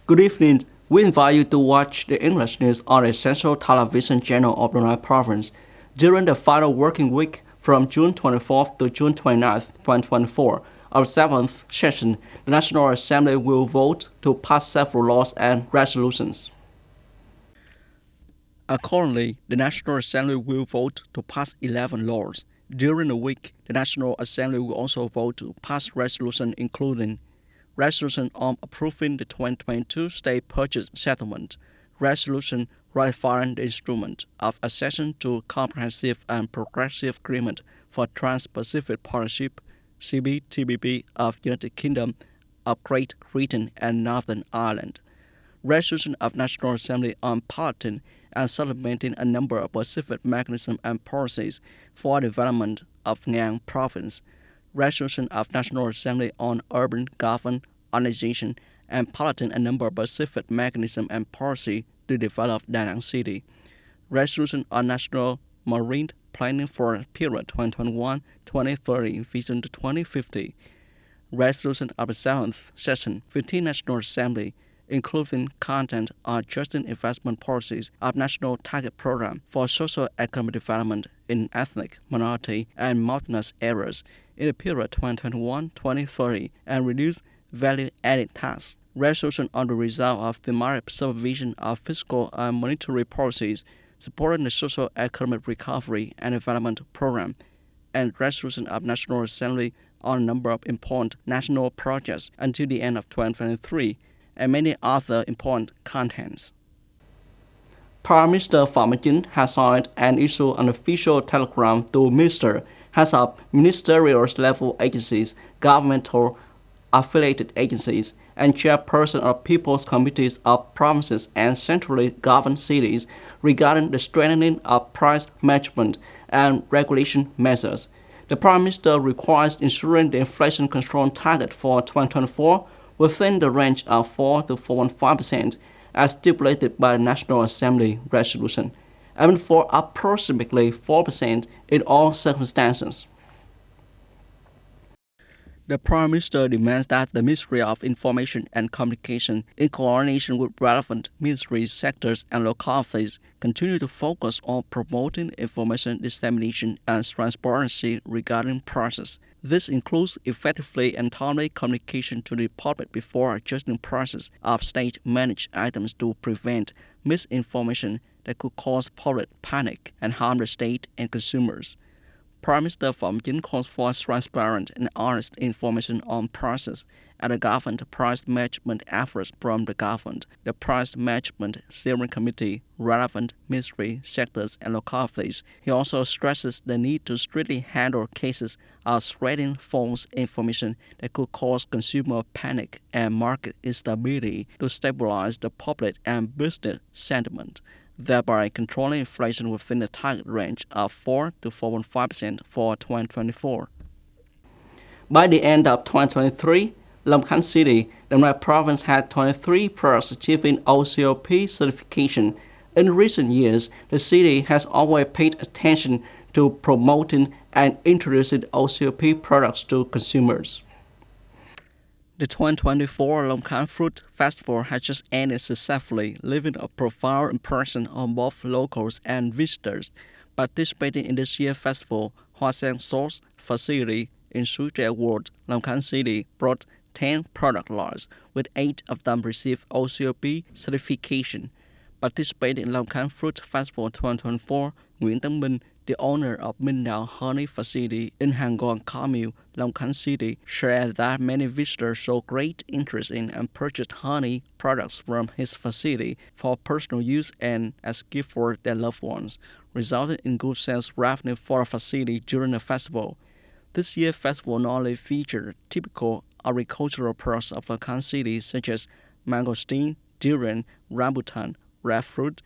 Good evening. We invite you to watch the English news on the Central Television Channel of the Lanai Province. During the final working week from June 24th to June 29th, 2024, our seventh session, the National Assembly will vote to pass several laws and resolutions. Accordingly, the National Assembly will vote to pass 11 laws. During the week, the National Assembly will also vote to pass resolutions including Resolution on approving the 2022 state purchase settlement, Resolution ratifying the instrument of accession to Comprehensive and Progressive Agreement for Trans-Pacific Partnership (CPTPP) of United Kingdom of Great Britain and Northern Ireland, Resolution of National Assembly on piloting and supplementing a number of specific mechanisms and policies for development of Ngang Province, Resolution of National Assembly on urban government organization and piloting a number of specific mechanisms and policy to develop Da Nang City, Resolution on National Marine Planning for a period 2021-2030 Vision to 2050, Resolution of the 7th Session 15th National Assembly including content on adjusting investment policies of National Target Program for Socio-Economic Development in Ethnic, Minority, and Mountainous Areas in the period 2021-2030 and reduce value-added tax. Resolution on the result of thematic supervision of fiscal and monetary policies supporting the socio-economic recovery and development program, and resolution of National Assembly on a number of important national projects until the end of 2023, and many other important contents. Prime Minister Phạm Minh Chính has signed and issued an official telegram to Minister, heads of ministerial level agencies, governmental affiliated agencies, and chairperson of people's committees of provinces and centrally governed cities regarding the strengthening of price management and regulation measures. The Prime Minister requires ensuring the inflation control target for 2024 within the range of 4 to 4.15% as stipulated by the National Assembly resolution, aiming for approximately 4% in all circumstances. The Prime Minister demands that the Ministry of Information and Communication, in coordination with relevant ministry sectors and localities, continue to focus on promoting information dissemination and transparency regarding prices. This includes effectively and timely communication to the public before adjusting prices of state-managed items to prevent misinformation that could cause public panic and harm the state and consumers. Prime Minister Phạm Minh Chính calls for transparent and honest information on prices and the government price management efforts from the government, the Price Management Steering Committee, relevant ministry sectors and localities. He also stresses the need to strictly handle cases of spreading false information that could cause consumer panic and market instability to stabilize the public and business sentiment, thereby controlling inflation within the target range of 4 to 4.5% for 2024. By the end of 2023, Long Khánh City, the Lanai Province had 23 products achieving OCOP certification. In recent years, the city has always paid attention to promoting and introducing OCOP products to consumers. The 2024 Long Khánh Fruit Festival has just ended successfully, leaving a profound impression on both locals and visitors. Participating in this year's festival, Hoa Sen Source Facility in Suchet Award, Long Khánh City brought 10 product lots, with 8 of them received OCOP certification. Participating in Long Khánh Fruit Festival 2024, Nguyễn Tấn Minh, the owner of Minh Đào Honey Facility in Hàng Gòn Commune, Long Khánh City, shared that many visitors show great interest in and purchased honey products from his facility for personal use and as gift for their loved ones, resulting in good sales revenue for the facility during the festival. This year's festival not only featured typical agricultural products of Long Khánh City such as mangosteen, durian, rambutan, red fruit,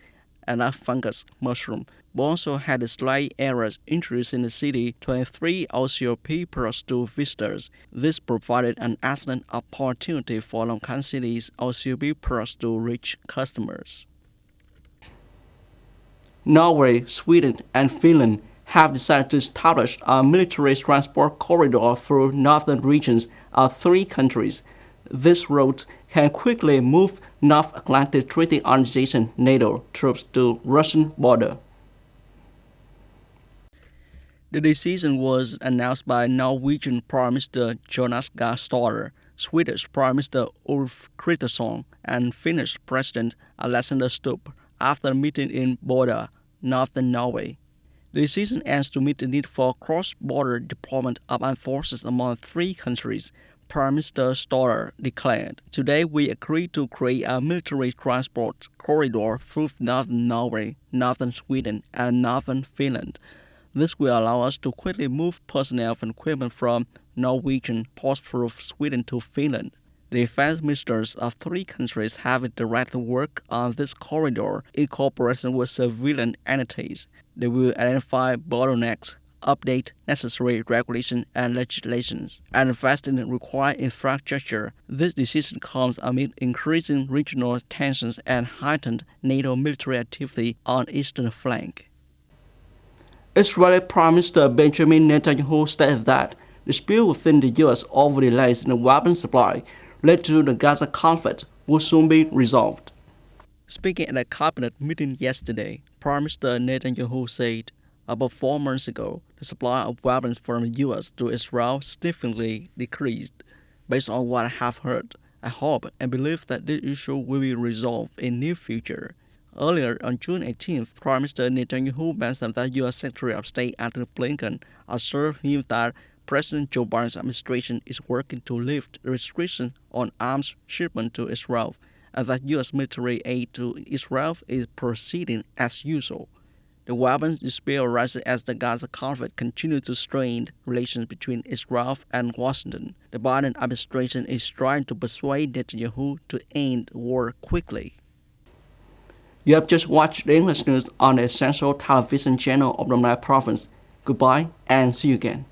and a fungus mushroom, but also had display areas introducing the city 23 OCOP products to visitors. This provided an excellent opportunity for Long Khánh City's OCOP products to reach customers. Norway, Sweden, and Finland have decided to establish a military transport corridor through northern regions of 3 countries. This route can quickly move North Atlantic Treaty Organization NATO troops to Russian border. The decision was announced by Norwegian Prime Minister Jonas Gahr Støre, Swedish Prime Minister Ulf Kristersson, and Finnish President Alexander Stubb after a meeting in Bodø, northern Norway. The decision aims to meet the need for cross-border deployment of armed forces among three countries, Prime Minister Støre declared. Today we agreed to create a military transport corridor through northern Norway, northern Sweden, and northern Finland. This will allow us to quickly move personnel and equipment from Norwegian port-proof Sweden to Finland. The defense ministers of three countries have directly worked on this corridor in cooperation with civilian entities. They will identify bottlenecks, update necessary regulation and legislations, and invest in required infrastructure. This decision comes amid increasing regional tensions and heightened NATO military activity on the eastern flank. Israeli Prime Minister Benjamin Netanyahu stated that dispute within the U.S. over delays in the weapons supply led to the Gaza conflict will soon be resolved. Speaking at a cabinet meeting yesterday, Prime Minister Netanyahu said, about 4 months ago, the supply of weapons from the U.S. to Israel significantly decreased. Based on what I have heard, I hope and believe that this issue will be resolved in the near future. Earlier, on June 18th, Prime Minister Netanyahu mentioned that U.S. Secretary of State Antony Blinken assured him that President Joe Biden's administration is working to lift restrictions on arms shipment to Israel, and that U.S. military aid to Israel is proceeding as usual. The weapons dispute arises as the Gaza conflict continues to strain relations between Israel and Washington. The Biden administration is trying to persuade Netanyahu to end the war quickly. You have just watched the English news on the Essential Television channel of the Nile Province. Goodbye and see you again.